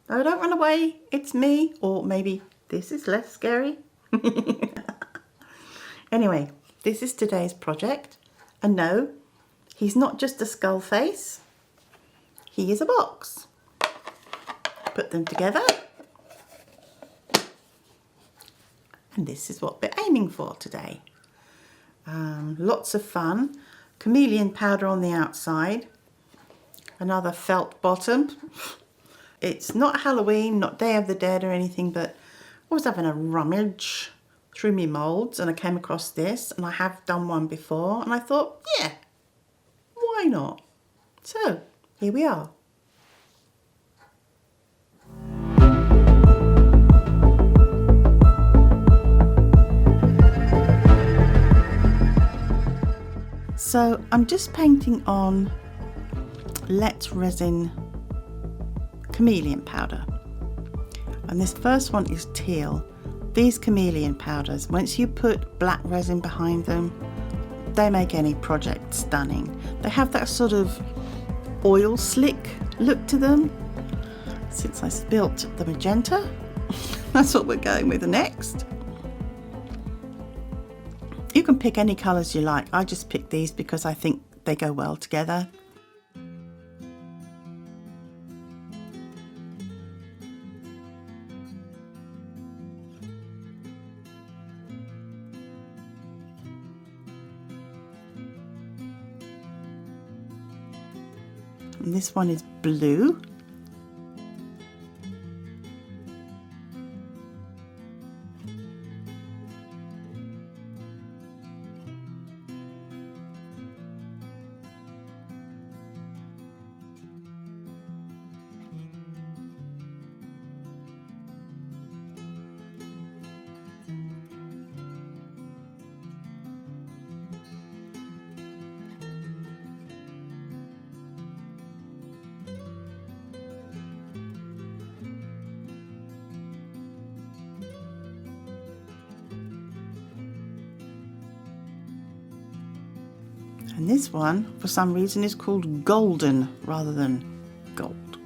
Oh, don't run away, it's me. Or maybe this is less scary. Anyway, this is today's project. And no, he's not just a skull face. He is a box. Put them together. And this is what we're aiming for today. Lots of fun. Chameleon powder on the outside. Another felt bottom. It's not Halloween, not Day of the Dead or anything, but I was having a rummage through my moulds and I came across this, and I have done one before, and I thought, yeah, why not? So here we are. So I'm just painting on Let's Resin chameleon powder, and this first one is teal. These chameleon powders, once you put black resin behind them, they make any project stunning. They have that sort of oil slick look to them. Since I spilt the magenta, that's what we're going with next. You can pick any colours you like. I just picked these because I think they go well together. And this one is blue. And this one, for some reason, is called golden rather than gold.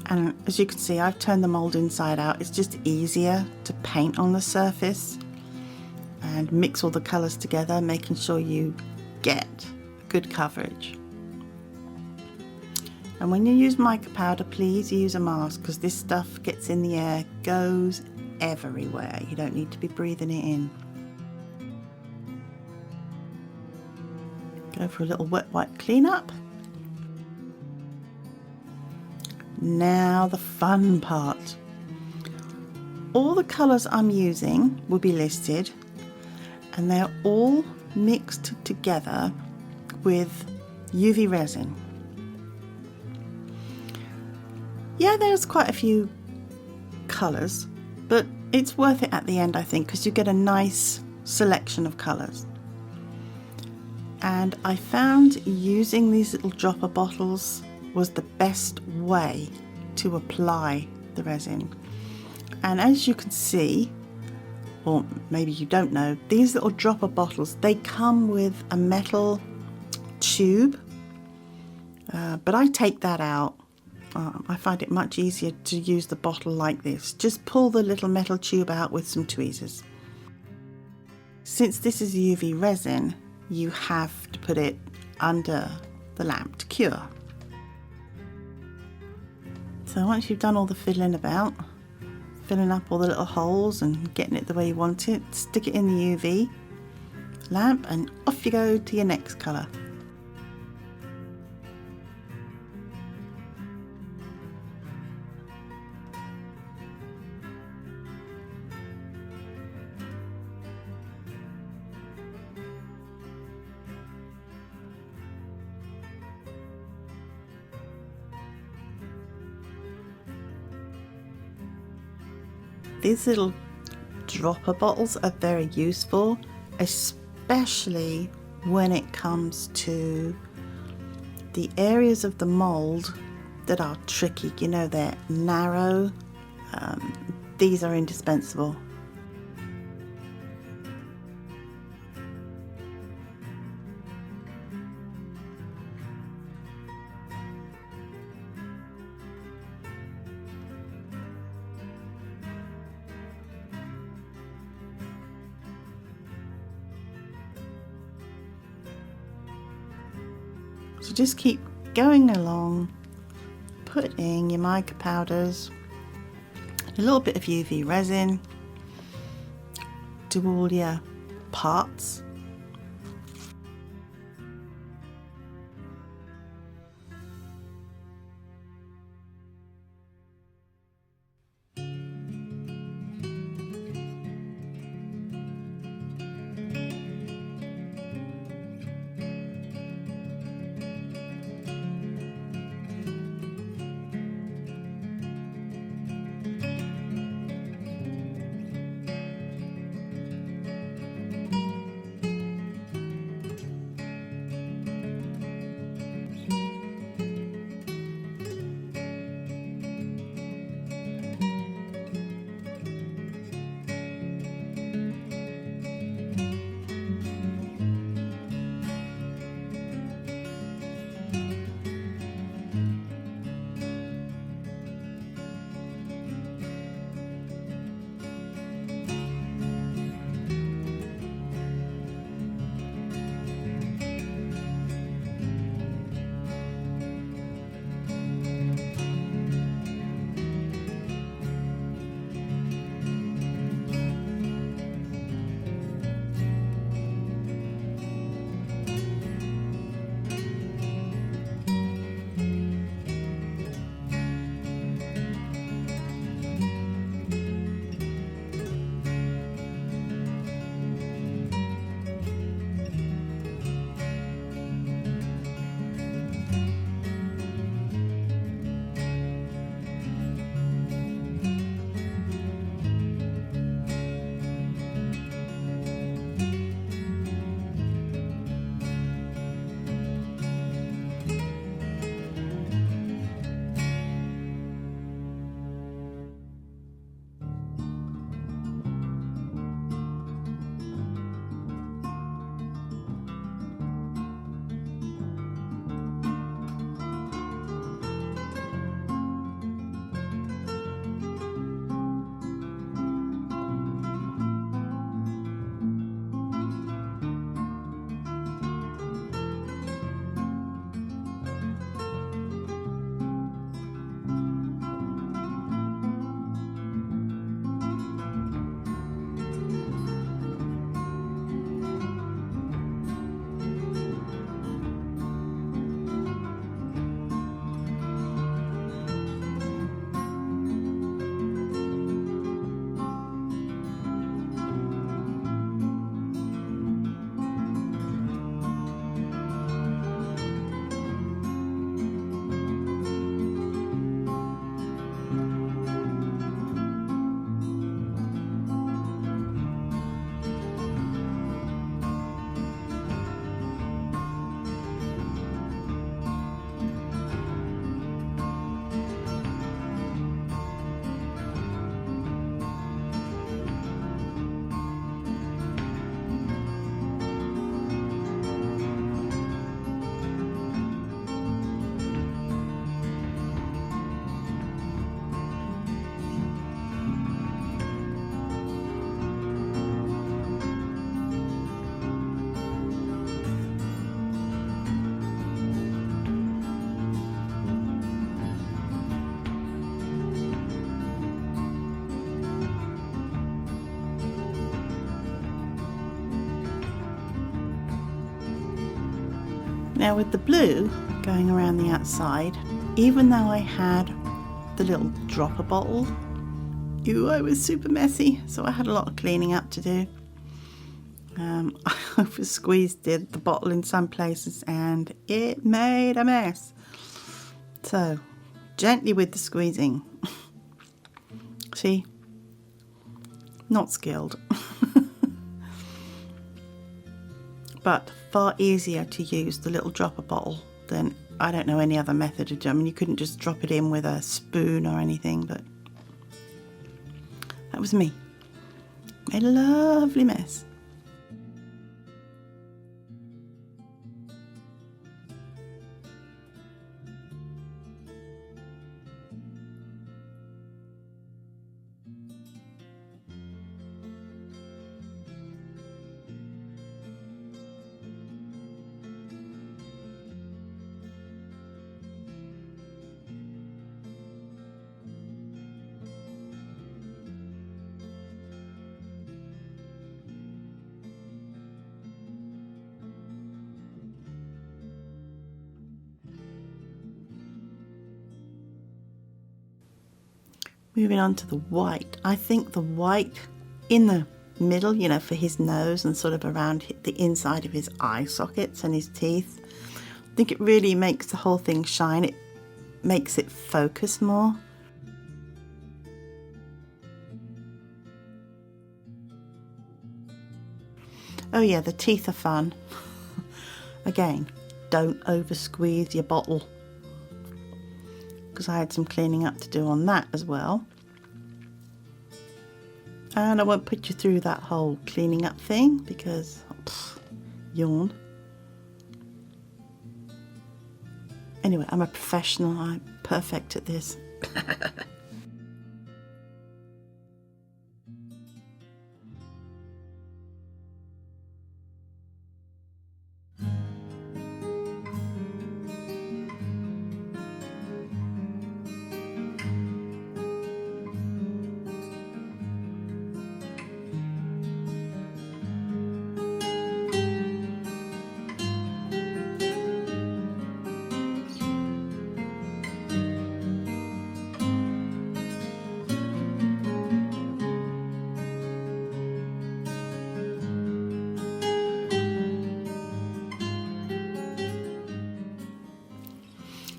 And as you can see, I've turned the mould inside out. It's just easier to paint on the surface and mix all the colours together, making sure you get good coverage. And when you use mica powder, please use a mask, because this stuff gets in the air, goes everywhere. You don't need to be breathing it in. Go for a little wet wipe cleanup. Now the fun part. All the colours I'm using will be listed, and they're all mixed together with UV resin. Yeah, there's quite a few colours, but it's worth it at the end, I think, because you get a nice selection of colours. And I found using these little dropper bottles was the best way to apply the resin. And as you can see, or maybe you don't know, these little dropper bottles, they come with a metal tube, but I take that out. I find it much easier to use the bottle like this. Just pull the little metal tube out with some tweezers. Since this is UV resin, you have to put it under the lamp to cure. So once you've done all the filling up all the little holes and getting it the way you want it, stick it in the UV lamp and off you go to your next colour. These little dropper bottles are very useful, especially when it comes to the areas of the mould that are tricky. You know, they're narrow. These are indispensable. So just keep going along, putting your mica powders, a little bit of UV resin, do all your parts. Now with the blue going around the outside, even though I had the little dropper bottle, I was super messy, so I had a lot of cleaning up to do. I over squeezed the bottle in some places and it made a mess. So gently with the squeezing. See, not skilled. But far easier to use the little dropper bottle than, I don't know any other method of doing. I mean, you couldn't just drop it in with a spoon or anything, but that was me. Made a lovely mess. Moving on to the white. I think the white in the middle, you know, for his nose and sort of around the inside of his eye sockets and his teeth, I think it really makes the whole thing shine. It makes it focus more. Oh yeah, the teeth are fun. Again, don't over squeeze your bottle, because I had some cleaning up to do on that as well. And I won't put you through that whole cleaning up thing because yawn. Anyway, I'm a professional. I'm perfect at this.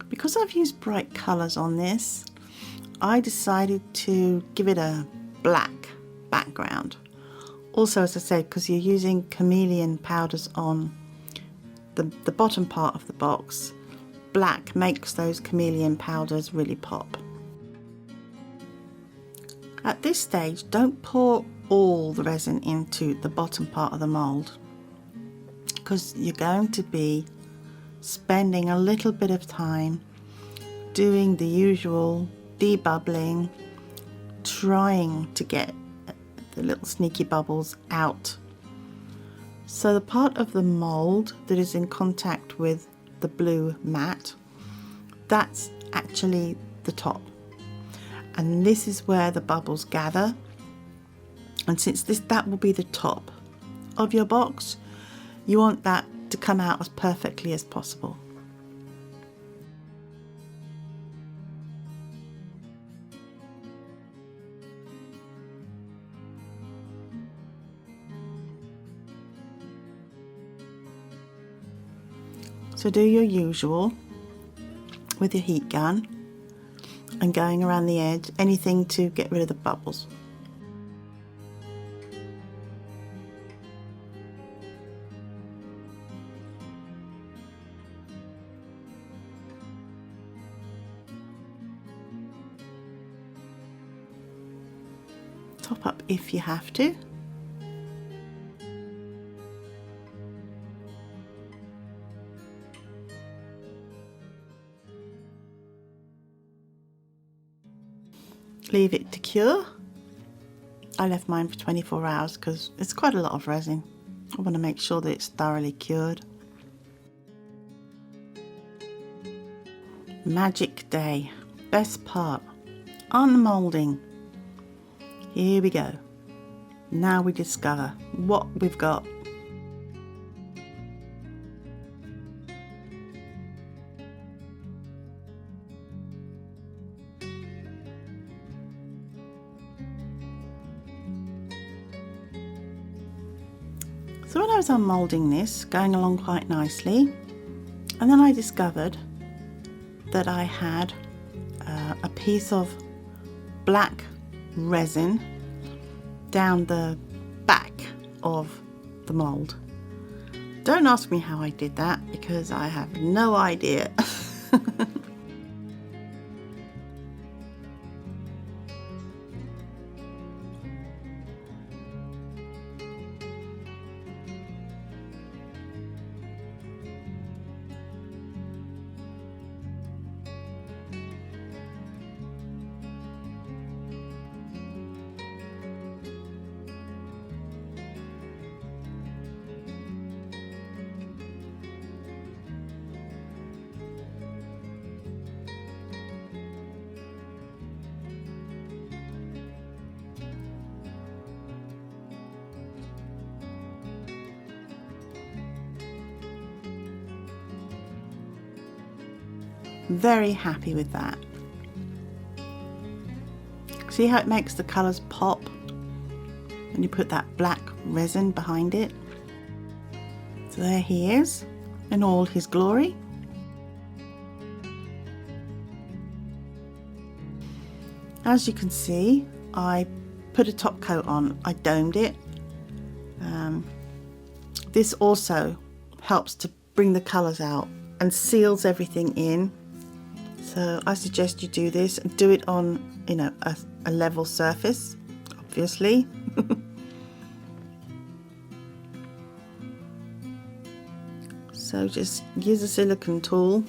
Because I've used bright colours on this, I decided to give it a black background. Also, as I said, because you're using chameleon powders on the bottom part of the box, black makes those chameleon powders really pop. At this stage, don't pour all the resin into the bottom part of the mould, because you're going to be spending a little bit of time doing the usual debubbling, trying to get the little sneaky bubbles out. So the part of the mould that is in contact with the blue mat, that's actually the top, and this is where the bubbles gather. And since that will be the top of your box, you want that to come out as perfectly as possible. So do your usual with your heat gun and going around the edge, anything to get rid of the bubbles. Top up if you have to. Leave it to cure. I left mine for 24 hours because it's quite a lot of resin. I want to make sure that it's thoroughly cured. Magic day. Best part. Unmoulding. Here we go. Now we discover what we've got. So when I was unmoulding this, going along quite nicely, and then I discovered that I had a piece of black resin down the back of the mould. Don't ask me how I did that because I have no idea. Very happy with that. See how it makes the colours pop when you put that black resin behind it? So there he is in all his glory. As you can see, I put a top coat on. I domed it. This also helps to bring the colours out and seals everything in. So I suggest you do this and do it on, you know, a level surface, obviously. So just use a silicone tool,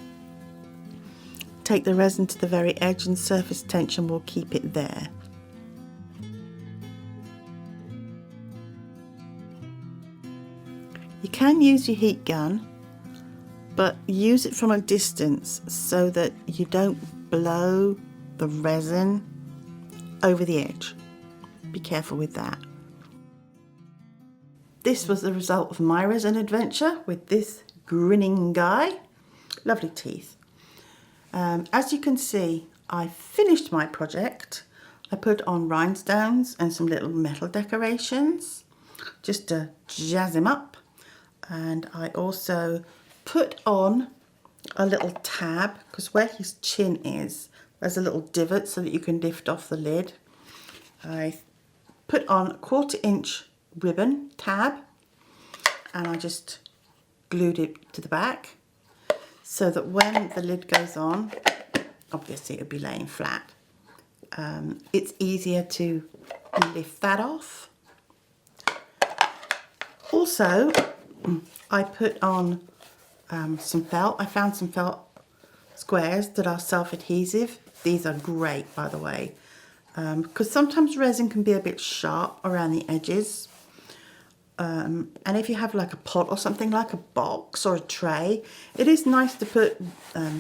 take the resin to the very edge, and surface tension will keep it there. You can use your heat gun, but use it from a distance so that you don't blow the resin over the edge. Be careful with that. This was the result of my resin adventure with this grinning guy. Lovely teeth. As you can see, I finished my project. I put on rhinestones and some little metal decorations just to jazz him up. And I also put on a little tab, because where his chin is, there's a little divot so that you can lift off the lid. I put on a 1/4 inch ribbon tab, and I just glued it to the back so that when the lid goes on, obviously it'll be laying flat. It's easier to lift that off. Also, I put on some felt. I found some felt squares that are self-adhesive. These are great, by the way, because sometimes resin can be a bit sharp around the edges. And if you have like a pot or something, like a box or a tray, it is nice to put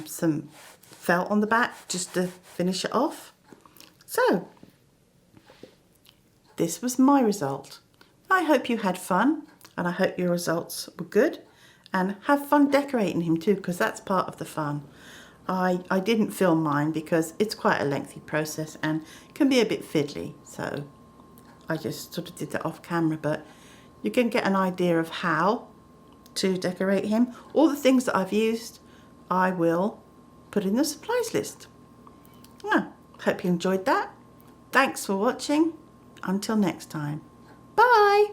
some felt on the back just to finish it off. So, this was my result. I hope you had fun, and I hope your results were good. And have fun decorating him too, because that's part of the fun. I didn't film mine because it's quite a lengthy process and can be a bit fiddly. So I just sort of did that off camera, but you can get an idea of how to decorate him. All the things that I've used, I will put in the supplies list. Yeah, hope you enjoyed that. Thanks for watching. Until next time. Bye.